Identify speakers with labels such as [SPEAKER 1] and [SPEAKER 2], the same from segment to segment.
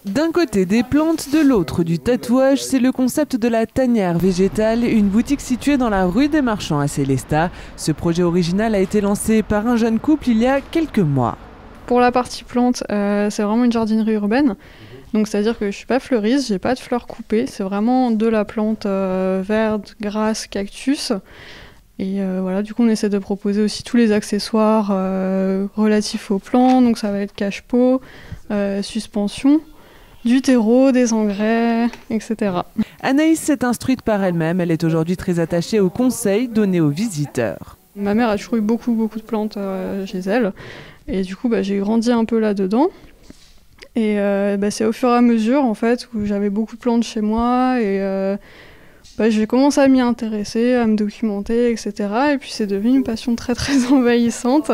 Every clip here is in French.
[SPEAKER 1] D'un côté des plantes, de l'autre du tatouage, c'est le concept de la tanière végétale, une boutique située dans la rue des Marchands à Sélestat. Ce projet original a été lancé par un jeune couple il y a quelques mois.
[SPEAKER 2] Pour la partie plante, c'est vraiment une jardinerie urbaine. Donc c'est-à-dire que je suis pas fleuriste, j'ai pas de fleurs coupées, c'est vraiment de la plante verte, grasse, cactus. Et voilà, du coup on essaie de proposer aussi tous les accessoires relatifs aux plantes, donc ça va être cache-pot, suspension, du terreau, des engrais, etc.
[SPEAKER 1] Anaïs s'est instruite par elle-même, elle est aujourd'hui très attachée aux conseils donnés aux visiteurs.
[SPEAKER 2] Ma mère a toujours eu beaucoup de plantes chez elle, et du coup j'ai grandi un peu là-dedans. Et c'est au fur et à mesure en fait où j'avais beaucoup de plantes chez moi et j'ai commencé à m'y intéresser, à me documenter, etc. Et puis c'est devenu une passion très envahissante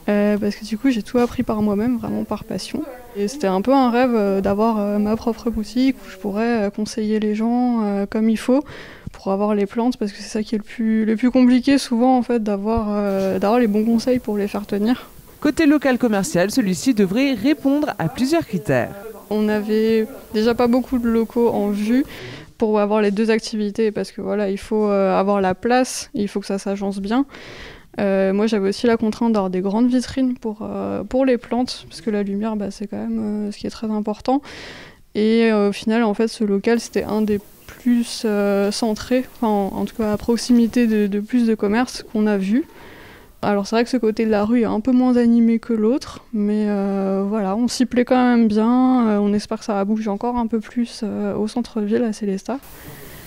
[SPEAKER 2] parce que du coup j'ai tout appris par moi-même, vraiment par passion. Et c'était un peu un rêve d'avoir ma propre boutique où je pourrais conseiller les gens comme il faut pour avoir les plantes, parce que c'est ça qui est le plus compliqué souvent en fait, d'avoir les bons conseils pour les faire tenir.
[SPEAKER 1] Côté local commercial, celui-ci devrait répondre à plusieurs critères.
[SPEAKER 2] On n'avait déjà pas beaucoup de locaux en vue pour avoir les deux activités, parce que voilà, il faut avoir la place, il faut que ça s'agence bien. Moi j'avais aussi la contrainte d'avoir des grandes vitrines pour les plantes, parce que la lumière c'est quand même ce qui est très important. Et au final en fait ce local c'était un des plus centrés, en tout cas à proximité de plus de commerces qu'on a vu. Alors c'est vrai que ce côté de la rue est un peu moins animé que l'autre, mais voilà, on s'y plaît quand même bien. On espère que ça va bouger encore un peu plus au centre-ville à Sélestat.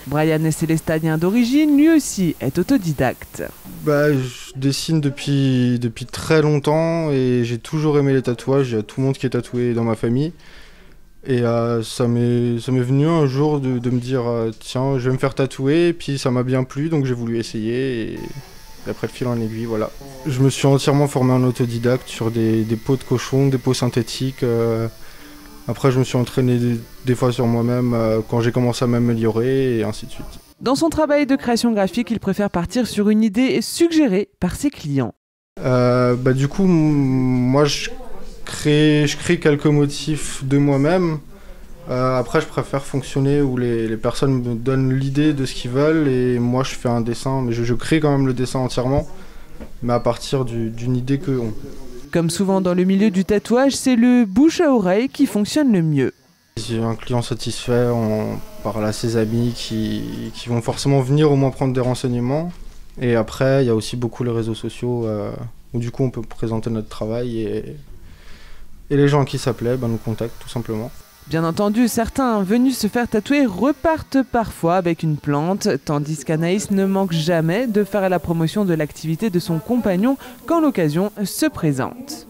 [SPEAKER 1] Brian est célestadien d'origine, lui aussi est autodidacte.
[SPEAKER 3] Je dessine depuis très longtemps et j'ai toujours aimé les tatouages. Il y a tout le monde qui est tatoué dans ma famille. Et ça m'est venu un jour de me dire tiens, je vais me faire tatouer, et puis ça m'a bien plu, donc j'ai voulu essayer. Et après le fil en aiguille, voilà. Je me suis entièrement formé en autodidacte sur des peaux de cochon, des peaux synthétiques. Après, je me suis entraîné des fois sur moi-même quand j'ai commencé à m'améliorer, et ainsi de suite.
[SPEAKER 1] Dans son travail de création graphique, il préfère partir sur une idée suggérée par ses clients.
[SPEAKER 3] Du coup, moi, je crée quelques motifs de moi-même. Après, je préfère fonctionner où les personnes me donnent l'idée de ce qu'ils veulent et moi, je fais un dessin. Mais je crée quand même le dessin entièrement, mais à partir d'une idée qu'eux ont.
[SPEAKER 1] Comme souvent dans le milieu du tatouage, c'est le bouche à oreille qui fonctionne le mieux.
[SPEAKER 3] Si un client satisfait, on parle à ses amis qui vont forcément venir au moins prendre des renseignements. Et après, il y a aussi beaucoup les réseaux sociaux où du coup, on peut présenter notre travail et les gens à qui ça plaît nous contactent tout simplement.
[SPEAKER 1] Bien entendu, certains venus se faire tatouer repartent parfois avec une plante, tandis qu'Anaïs ne manque jamais de faire la promotion de l'activité de son compagnon quand l'occasion se présente.